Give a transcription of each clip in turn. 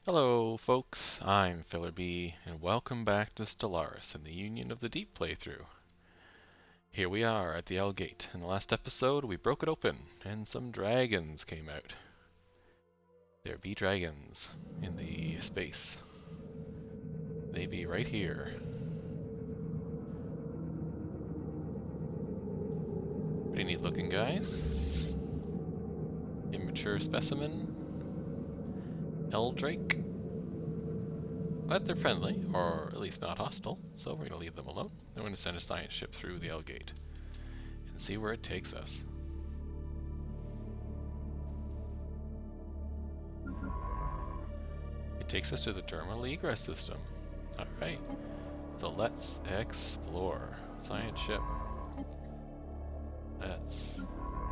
Hello folks, I'm Filler B, and welcome back to Stellaris in the Union of the Deep playthrough. Here we are at the L Gate. In the last episode we broke it open, and some dragons came out. There be dragons in the space. They be right here. Pretty neat looking guys. Immature specimen. Eldrake. But they're friendly, or at least not hostile, so we're going to leave them alone. Then we're going to send a science ship through the L Gate and see where it takes us. It takes us to the terminal egress system. Alright, so let's explore. Science ship. Let's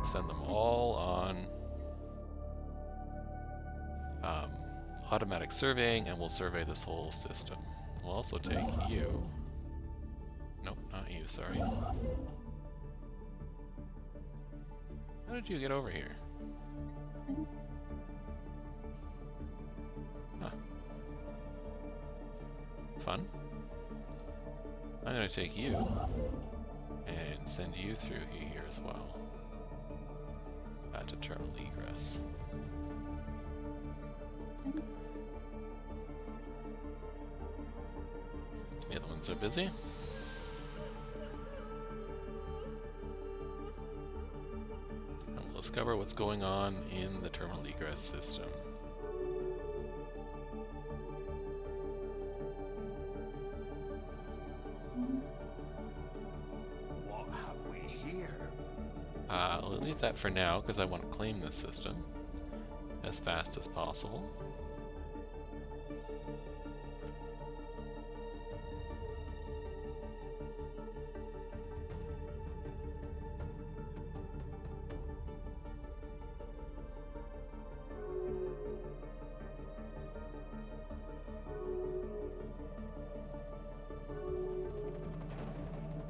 send them all on automatic surveying, and we'll survey this whole system. We'll also take you. Nope, not you, sorry. How did you get over here? Huh. Fun. I'm gonna take you and send you through here as well. To terminal egress. The other ones are busy. And we'll discover what's going on in the terminal egress system. What have we here? I'll leave that for now because I want to claim this system as fast as possible.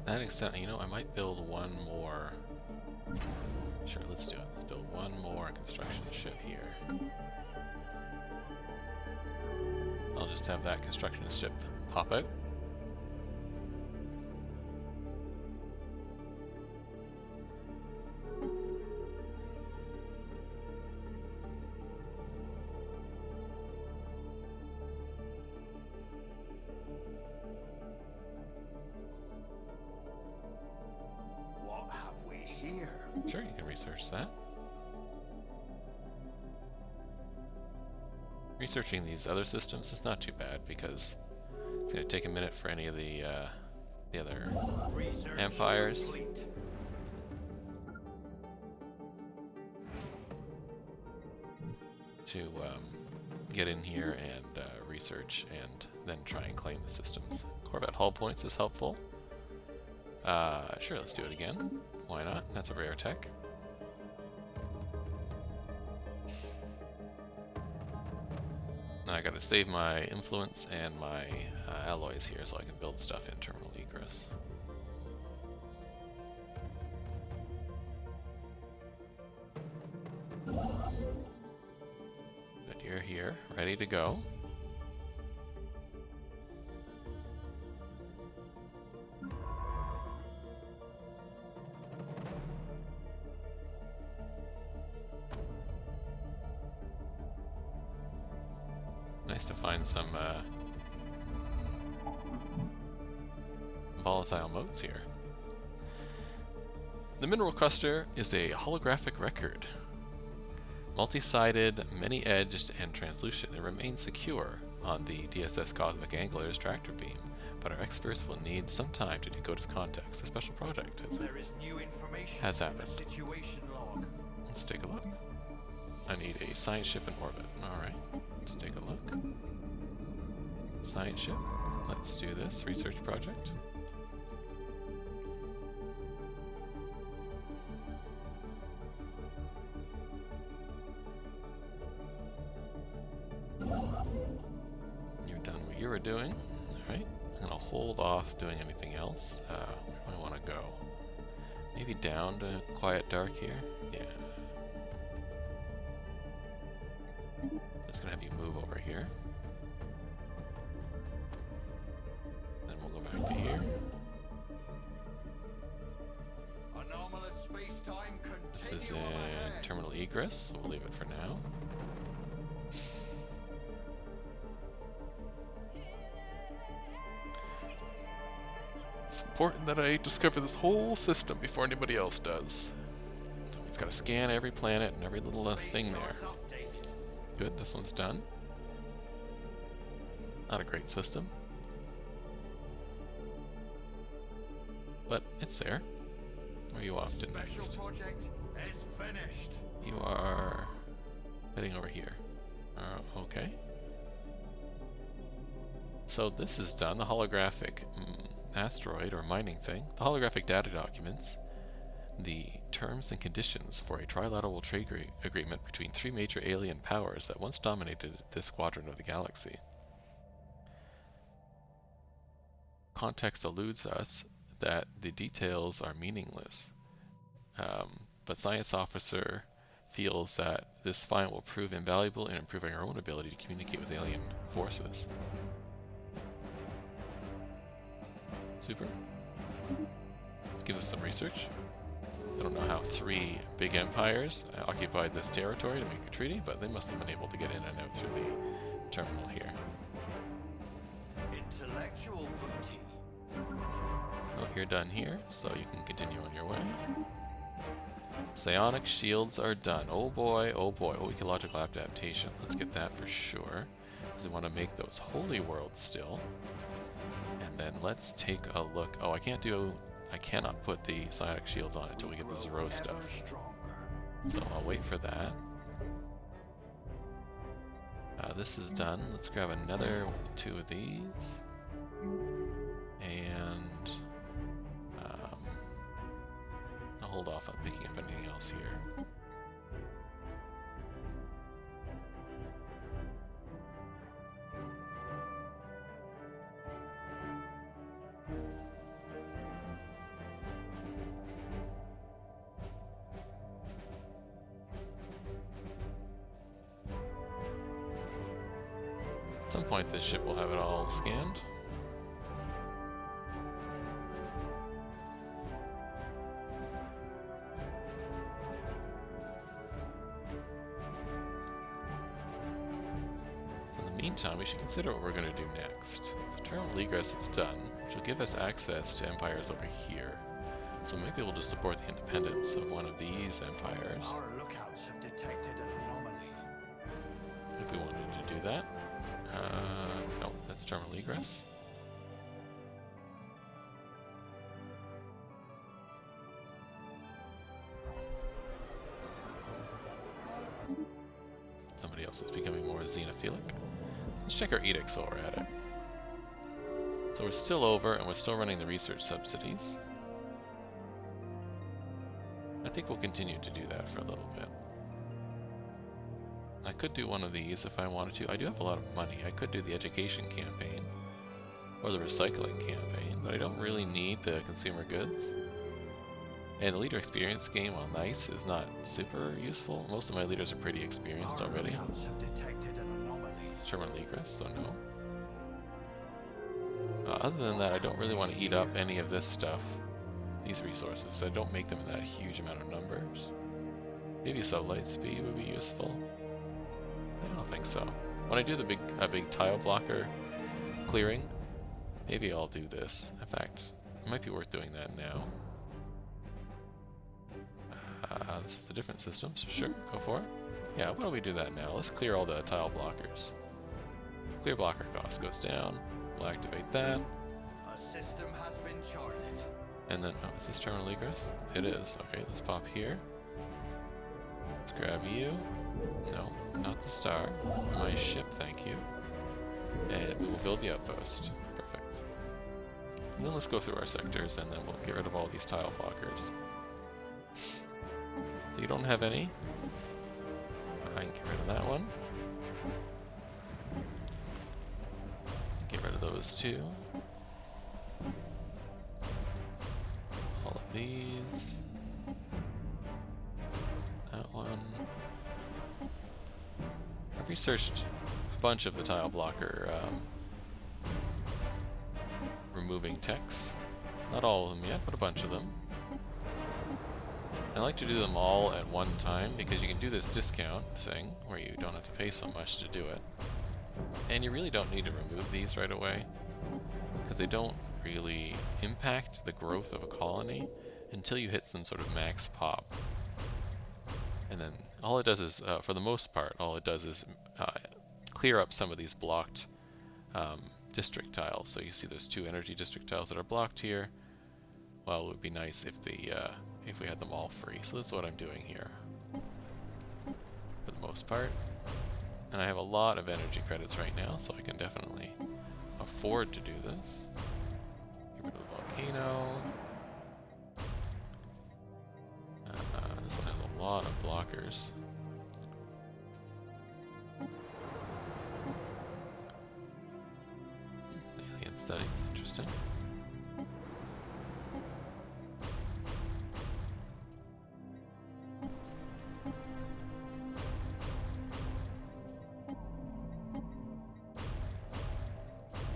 To that extent, you know, I might build one more. Sure, let's do it. Let's build one more construction ship here. I'll just have that construction ship pop out. What have we here? Sure, you can research that. Researching these other systems is not too bad because it's going to take a minute for any of the other Research empires complete. to get in here and research and then try and claim the systems. Corvette hull points is helpful. Sure, let's do it again. Why not? That's a rare tech. Now I gotta save my influence and my alloys here so I can build stuff in terminal egress. But you're here, ready to go. Nice to find some volatile motes here. The mineral cluster is a holographic record. Multi-sided, many-edged, and translucent. It remains secure on the DSS Cosmic Angler's tractor beam, but our experts will need some time to decode its context. A special project There is new information has in happened. the situation log. Let's take a look. I need a science ship in orbit. Alright, let's take a look. Science ship. Let's do this. Research project. You've done what you were doing. Alright, I'm going to hold off doing anything else. Where do I want to go? Maybe down to quiet dark here? Yeah. Just gonna have have you move over here. Then we'll go back to here. Anomalous space-time This is continuum in ahead. terminal egress, so we'll leave it for now. It's important that I discover this whole system before anybody else does. Someone's got to scan every planet and every little thing there. Space chart's updated. Good, this one's done. Not a great system, but it's there. Where are you off to Special next? project is finished. You are heading over here. Okay. So this is done, the holographic asteroid or mining thing. The holographic data documents the terms and conditions for a trilateral trade agreement between three major alien powers that once dominated this quadrant of the galaxy. Context eludes us that the details are meaningless, but Science Officer feels that this find will prove invaluable in improving our own ability to communicate with alien forces. Super. Gives us some research. I don't know how three big empires occupied this territory to make a treaty, but they must have been able to get in and out through the terminal here. Intellectual booty. Well, you're done here, so you can continue on your way. Psionic shields are done. Oh boy, oh boy. Oh, ecological adaptation. Let's get that for sure, because we want to make those holy worlds still. And then let's take a look. Oh, I cannot put the psionic shields on until we get the Zero stuff. So I'll wait for that. This is done. Let's grab another two of these. And I'll hold off on picking up anything else here. At some point this ship will have it all scanned. So in the meantime, we should consider what we're going to do next. So terminal egress is done, which will give us access to empires over here. So maybe we'll just support the independence of one of these empires. Our lookouts have detected an anomaly. If we wanted to do that. No, that's terminal egress. Somebody else is becoming more xenophilic. Let's check our edicts while we're at it. So we're still over and we're still running the research subsidies. I think we'll continue to do that for a little bit. I could do one of these if I wanted to. I do have a lot of money. I could do the education campaign or the recycling campaign, but I don't really need the consumer goods. And the leader experience game, while nice, is not super useful. Most of my leaders are pretty experienced already. Lookouts have detected an anomaly. It's terminal egress, so no. Other than that, I don't really want to eat up any of this stuff, these resources, so I don't make them in that huge amount of numbers. Maybe sublight speed would be useful. I don't think so. When I do the big tile blocker clearing, maybe I'll do this. In fact, it might be worth doing that now. This is a different system, so sure, go for it. Yeah, why don't we do that now? Let's clear all the tile blockers. Clear blocker cost goes down. We'll activate that. A system has been charted. And then, oh, is this terminal egress? It is. Okay, let's pop here. Let's grab you. No, not the star. My ship, thank you. And we'll build the outpost. Perfect. And then let's go through our sectors and then we'll get rid of all these tile blockers. So you don't have any? I can get rid of that one. Get rid of those two. All of these. That one. Every researched a bunch of the tile blocker removing techs. Not all of them yet, but a bunch of them. I like to do them all at one time because you can do this discount thing where you don't have to pay so much to do it. And you really don't need to remove these right away because they don't really impact the growth of a colony until you hit some sort of max pop. And then all it does is, for the most part, all it does is clear up some of these blocked district tiles. So you see those 2 energy district tiles that are blocked here. Well, it would be nice if we had them all free. So that's what I'm doing here, for the most part. And I have a lot of energy credits right now, so I can definitely afford to do this. Get rid of the volcano. This one has a lot of blockers. Alien study is interesting.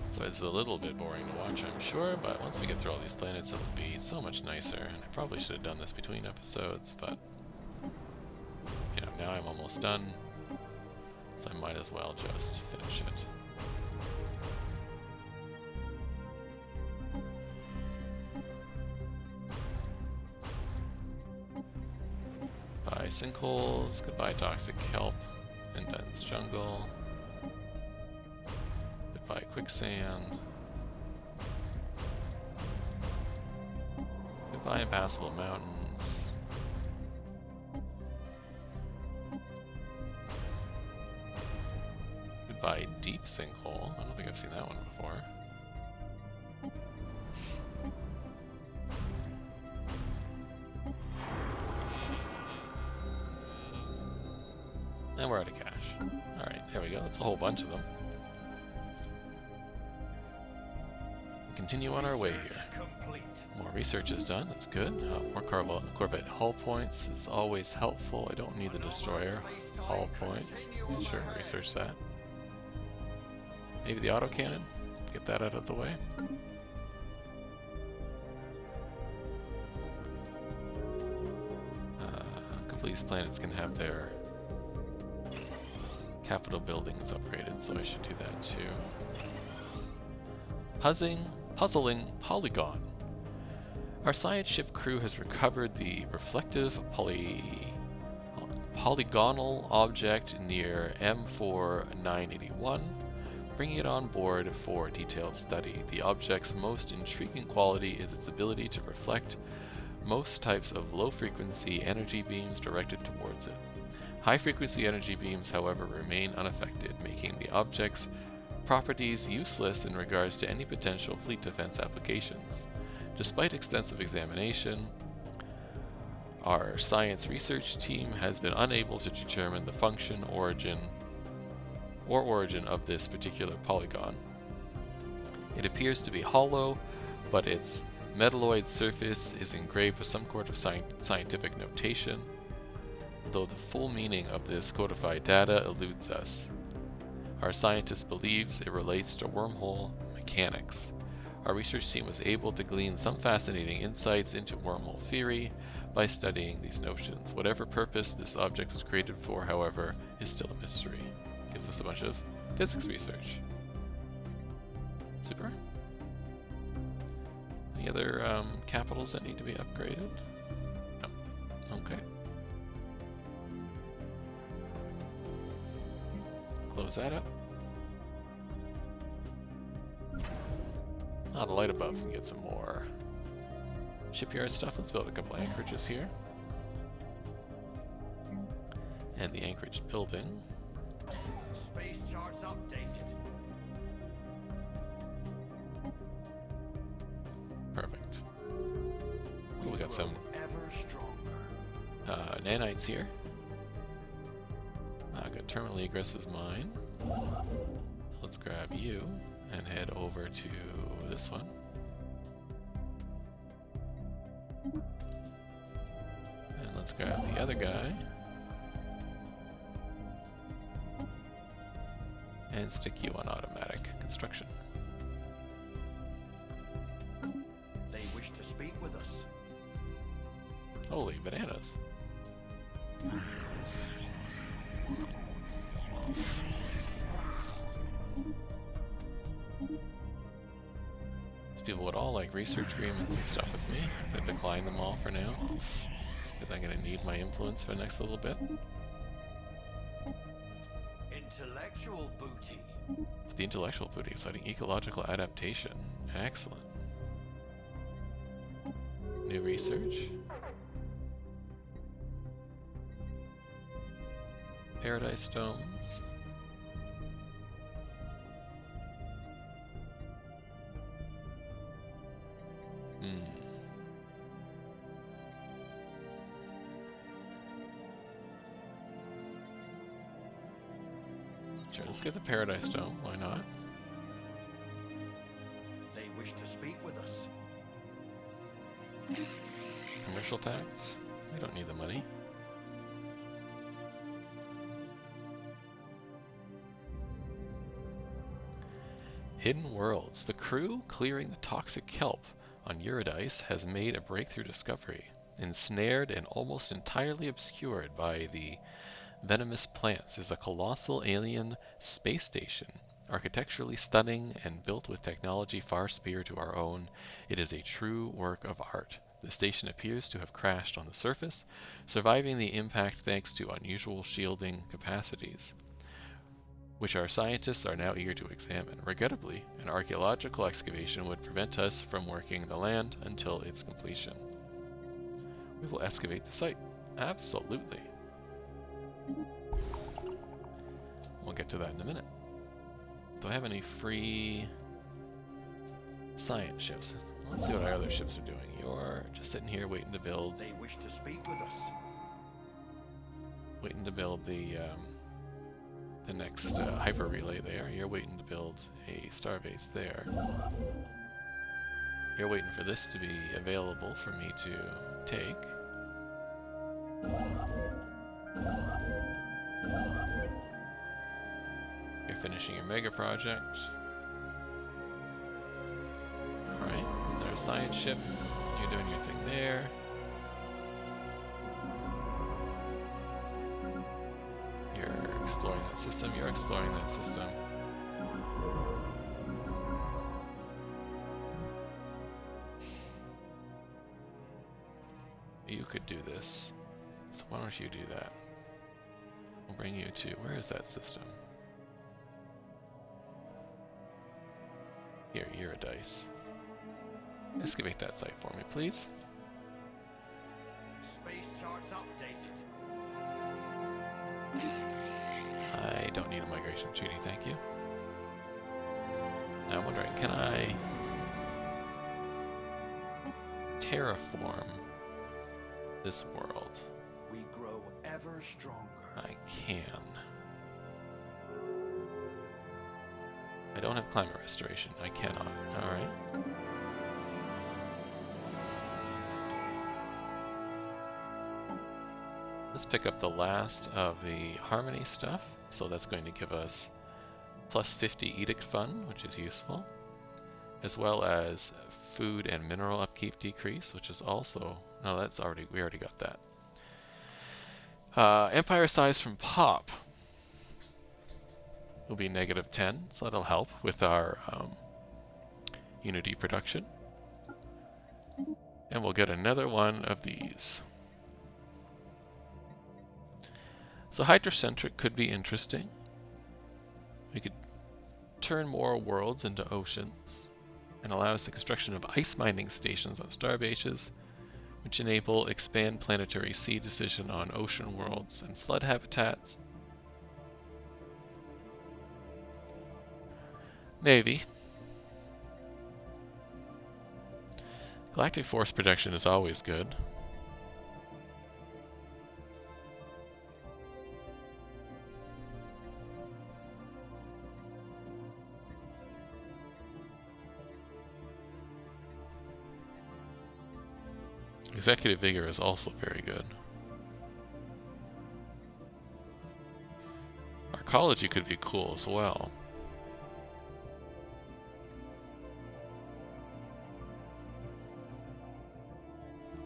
So it's a little bit boring to watch, I'm sure, but once we get through all these planets, it'll be so much nicer. And I probably should have done this between episodes, but you know, now I'm almost done, so I might as well just finish it. Goodbye sinkholes, goodbye toxic kelp and dense jungle. Goodbye quicksand. Goodbye impassable mountains. Goodbye deep sinkhole. I don't think I've seen that one before. And we're out of cash. Alright, there we go. That's a whole bunch of them. Continue on our way here. More research is done, that's good. More Corvette hull points is always helpful. I don't need the destroyer hull points. Yeah, sure, research that. Maybe the autocannon? Get that out of the way. A couple of these planets can have their capital buildings upgraded, so I should do that too. Puzzling polygon. Our science ship crew has recovered the reflective polygonal object near M4981, bringing it on board for detailed study. The object's most intriguing quality is its ability to reflect most types of low-frequency energy beams directed towards it. High-frequency energy beams, however, remain unaffected, making the object's properties useless in regards to any potential fleet defense applications. Despite extensive examination, our science research team has been unable to determine the function, origin of this particular polygon. It appears to be hollow, but its metalloid surface is engraved with some sort of scientific notation, though the full meaning of this codified data eludes us. Our scientist believes it relates to wormhole mechanics. Our research team was able to glean some fascinating insights into wormhole theory by studying these notions. Whatever purpose this object was created for, however, is still a mystery. Gives us a bunch of physics research. Super. Any other capitals that need to be upgraded? No. Okay. Close that up. The light above can get some more shipyard stuff. Let's build a couple anchorages here. And the anchorage building. Space charts updated. Perfect. Ooh, we got some Ever stronger. nanites here. Got terminally aggressive mine. Let's grab you and head over to this one. And let's grab the other guy. and stick you on automatic construction. They wish to speak with us. Holy bananas. These people would all like research agreements and stuff with me. I decline them all for now, because I'm going to need my influence for the next little bit. Intellectual booty. The intellectual booty, citing ecological adaptation. Excellent. New research. Paradise stones. Sure, let's get the Paradise Stone, why not? They wish to speak with us. Commercial tax? We don't need the money. Hidden Worlds. The crew clearing the toxic kelp on Eurydice has made a breakthrough discovery. Ensnared and almost entirely obscured by the venomous plants is a colossal alien space station. Architecturally stunning and built with technology far superior to our own, it is a true work of art. The station appears to have crashed on the surface, surviving the impact thanks to unusual shielding capacities, which our scientists are now eager to examine. Regrettably, an archaeological excavation would prevent us from working the land until its completion. We will excavate the site. Absolutely. We'll get to that in a minute. Do I have any free science ships? Let's see what our other ships are doing. You're just sitting here waiting to build. They wish to speak with us. Waiting to build the next hyper relay there. You're waiting to build a starbase there. You're waiting for this to be available for me to take. You're finishing your mega project. Alright, there's a science ship. You're doing your thing there. You're exploring that system. You're exploring that system. You could do this. So why don't you do that? We'll bring you to... Where is that system? Here, Eurydice. Excavate that site for me, please. Space charts updated. I don't need a migration treaty, thank you. Now I'm wondering, can I terraform this world? We grow ever stronger. I can. I don't have climate restoration. I cannot. Alright. Let's pick up the last of the Harmony stuff. So that's going to give us plus 50 Edict Fund, which is useful. As well as food and mineral upkeep decrease, which is also... No, that's already... We already got that. Empire size from Pop will be -10, so that'll help with our Unity production. And we'll get another one of these. So hydrocentric could be interesting. We could turn more worlds into oceans and allow us the construction of ice mining stations on starbases, which enable expand planetary sea decision on ocean worlds and flood habitats. Maybe. Galactic force protection is always good. Executive vigor is also very good. Arcology could be cool as well.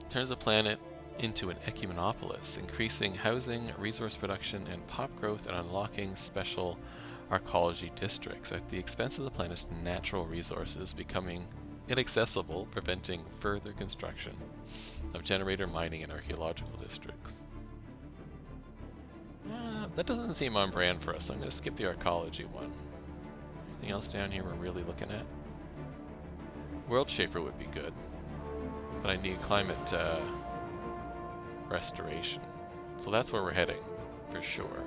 Turns the planet into an ecumenopolis, increasing housing, resource production, and pop growth and unlocking special arcology districts at the expense of the planet's natural resources becoming inaccessible, preventing further construction of generator mining and archaeological districts. That doesn't seem on brand for us, so I'm going to skip the arcology one. Anything else down here we're really looking at? World Shaper would be good, but I need climate restoration. So that's where we're heading, for sure.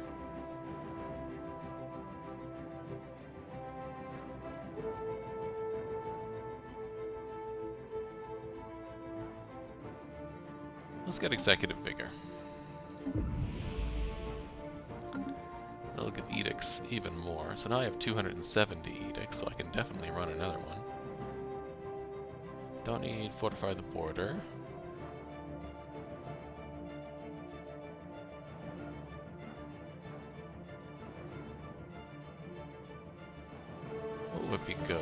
Let's get Executive Vigor. They'll give edicts even more. So now I have 270 edicts, so I can definitely run another one. Don't need Fortify the Border. What would be good?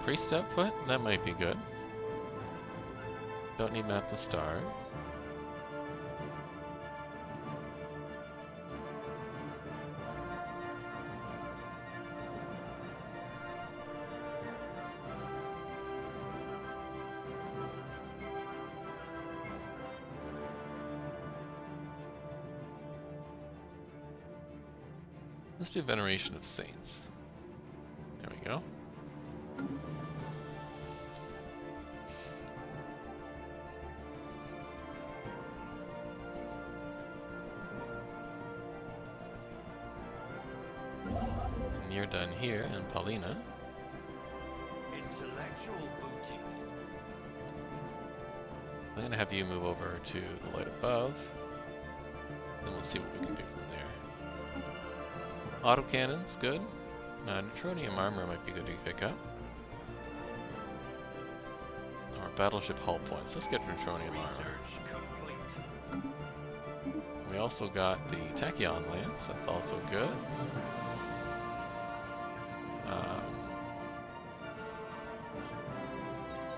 Priest output? That might be good. Don't need Map the Stars. Let's do Veneration of Saints. There we go. And you're done here, and Paulina. Intellectual booty. I'm going to have you move over to the light above. Then we'll see what we can do from there. Autocannons, good. Neutronium armor might be good to pick up. Or battleship hull points. Let's get neutronium armor. We also got the Tachyon Lance. That's also good.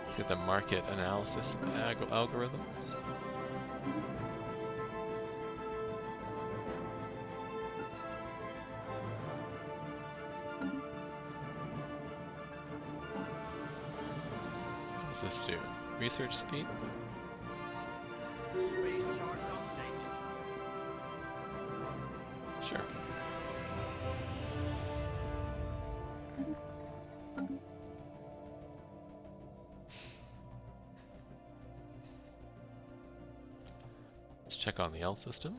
Let's get the market analysis algorithms. What does this do? Research speed? Space charts updated. Sure. Let's check on the L system.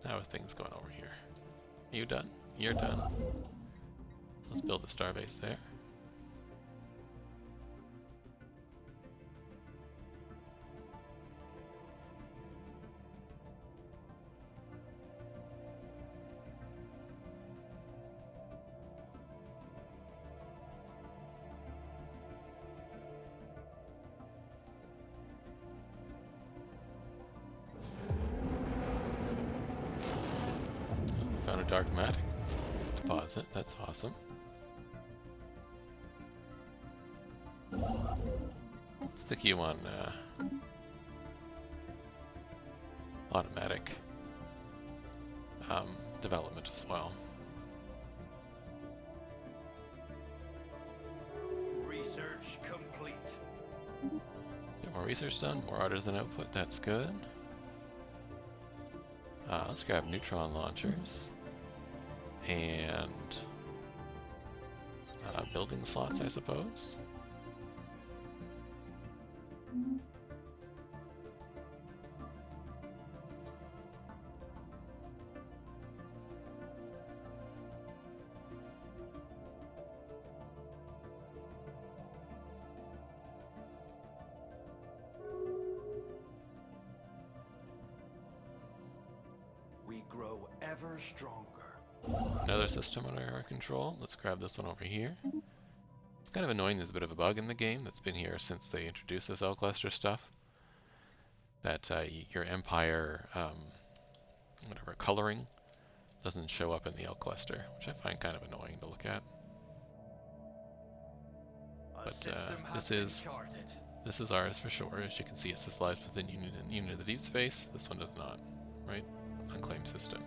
How are things going over here? Are you done? You're done. Let's build a starbase there. Found a dark matter deposit. That's awesome. Let's stick you on automatic development as well. Research complete. Get more research done, more artisan output. That's good. Let's grab neutron launchers and building slots, I suppose. We grow ever stronger. Another system under our control. Let's grab this one over here. It's kind of annoying, there's a bit of a bug in the game that's been here since they introduced this L cluster stuff. That your empire, whatever, coloring doesn't show up in the L cluster, which I find kind of annoying to look at. But this is ours for sure. As you can see, it says lives within Union of the Deep Space. This one does not, right? Unclaimed system.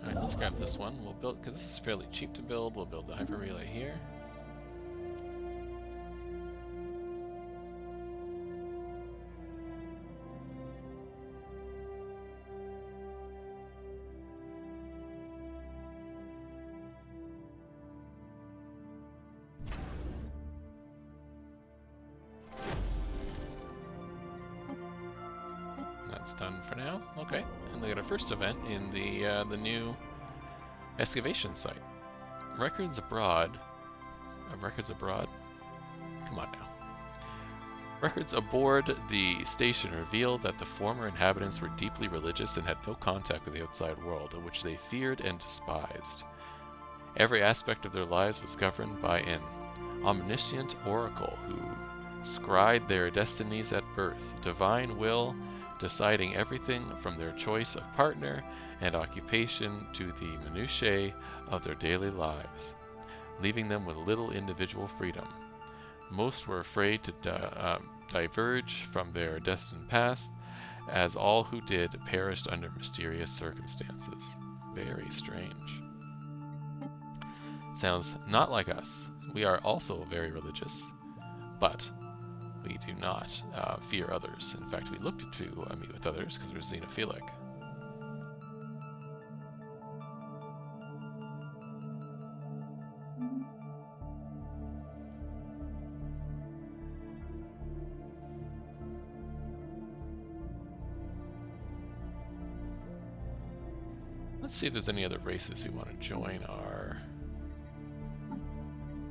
Alright, let's grab this one. We'll build, because this is fairly cheap to build, we'll build the hyper relay here. That's done for now. Okay, and we got our first event in the new excavation site. Records abroad. Records abroad? Come on now. Records aboard the station revealed that the former inhabitants were deeply religious and had no contact with the outside world, which they feared and despised. Every aspect of their lives was governed by an omniscient oracle who scried their destinies at birth, divine will deciding everything from their choice of partner and occupation to the minutiae of their daily lives, leaving them with little individual freedom. Most were afraid to diverge from their destined past, as all who did perished under mysterious circumstances. Very strange. Sounds not like us. We are also very religious, but we do not fear others. In fact, we looked to meet with others because we're xenophilic. Let's see if there's any other races who want to join our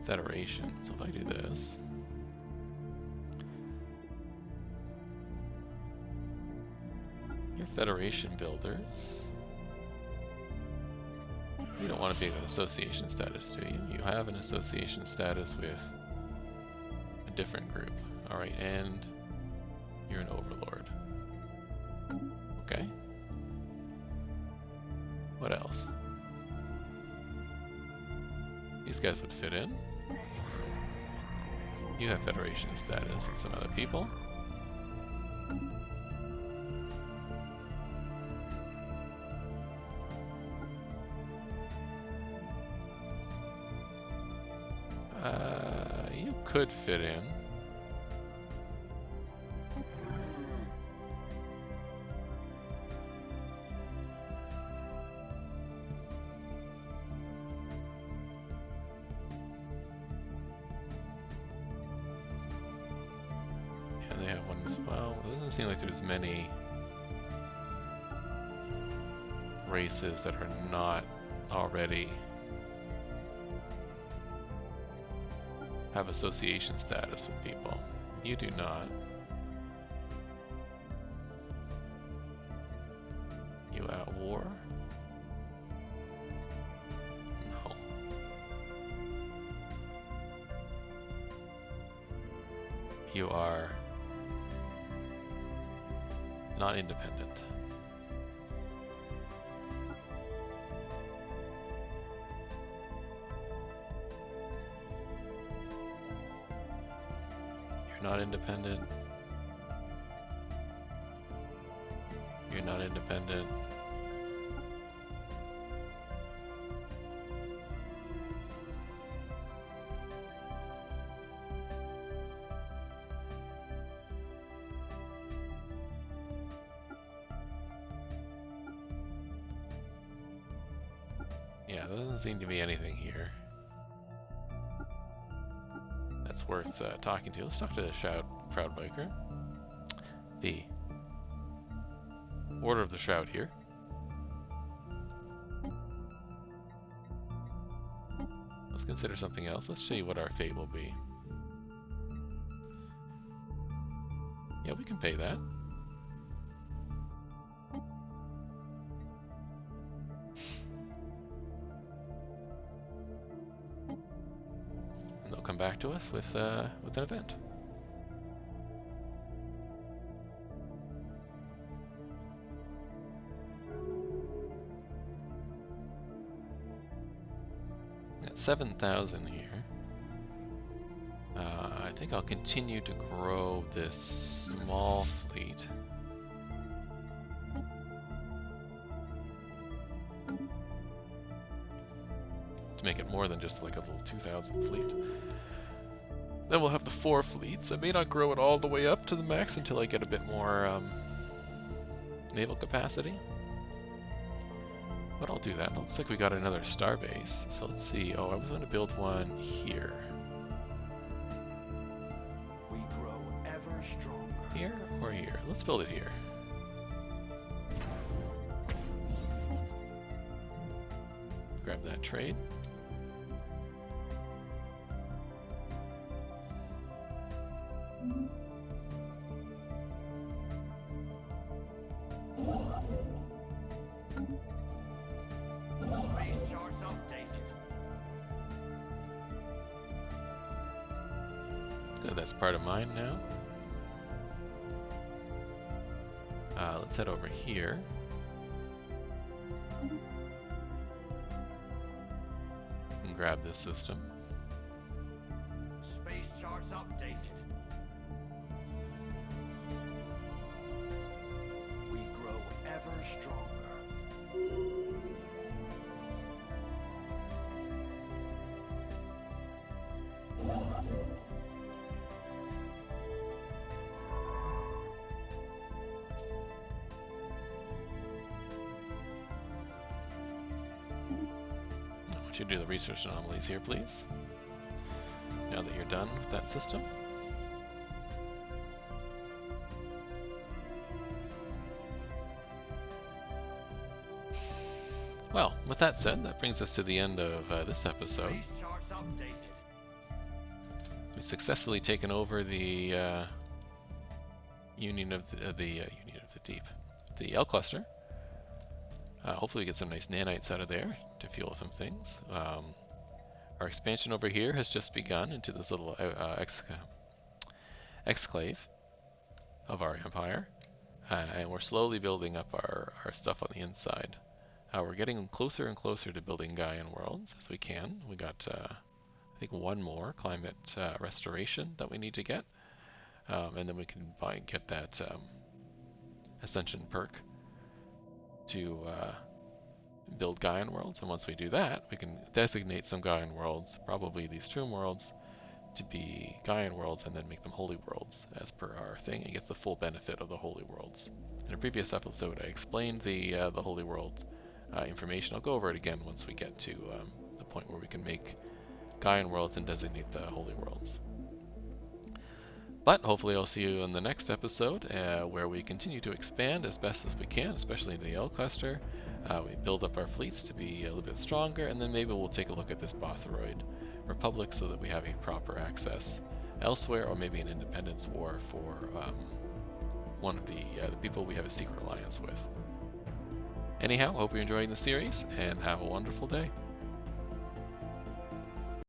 Federation. So if I do this, your Federation builders, you don't want to be an association status, do you? You have an association status with a different group. Alright, and you're an Overlord. Okay. What else? These guys would fit in. You have Federation status with some other people. You could fit in. Yeah, they have one as well. It doesn't seem like there's many races that are not already have association status with people. You do not. You at war? No. You are not independent. Not independent. You're not independent. Yeah, there doesn't seem to be anything here that's worth talking to. Let's talk to the Shroud Biker. The Order of the Shroud here. Let's consider something else. Let's show you what our fate will be. Yeah, we can pay that. come back to us with an event. At 7,000 here. I think I'll continue to grow this small fleet. To make it more than just like a little 2,000 fleet. Then we'll have the 4 fleets. I may not grow it all the way up to the max until I get a bit more naval capacity. But I'll do that. It looks like we got another starbase. So let's see. Oh, I was going to build one here. We grow ever stronger. Here or here? Let's build it here. Grab that trade. Space charts updated. Good, that's part of mine now. Let's head over here. And grab this system. Space charts updated. We grow ever stronger. I want you to do the research anomalies here, please. Now that you're done with that system. Well, with that said, that brings us to the end of this episode. Space charts updated. We've successfully taken over the Union of the Deep, the L cluster. Hopefully we get some nice nanites out of there to fuel some things. Our expansion over here has just begun into this little exclave of our empire, and we're slowly building up our stuff on the inside. We're getting closer and closer to building Gaian worlds as we can. We got, I think, one more climate restoration that we need to get, and then we can get that Ascension perk to build Gaian worlds. And once we do that, we can designate some Gaian worlds, probably these tomb worlds, to be Gaian worlds, and then make them holy worlds as per our thing, and get the full benefit of the holy worlds. In a previous episode, I explained the holy world information. I'll go over it again once we get to the point where we can make Gaian worlds and designate the holy worlds. But hopefully I'll see you in the next episode where we continue to expand as best as we can, especially in the L cluster. We build up our fleets to be a little bit stronger, and then maybe we'll take a look at this Bothroid Republic so that we have a proper access elsewhere, or maybe an independence war for one of the people we have a secret alliance with. Anyhow, hope you're enjoying the series, and have a wonderful day.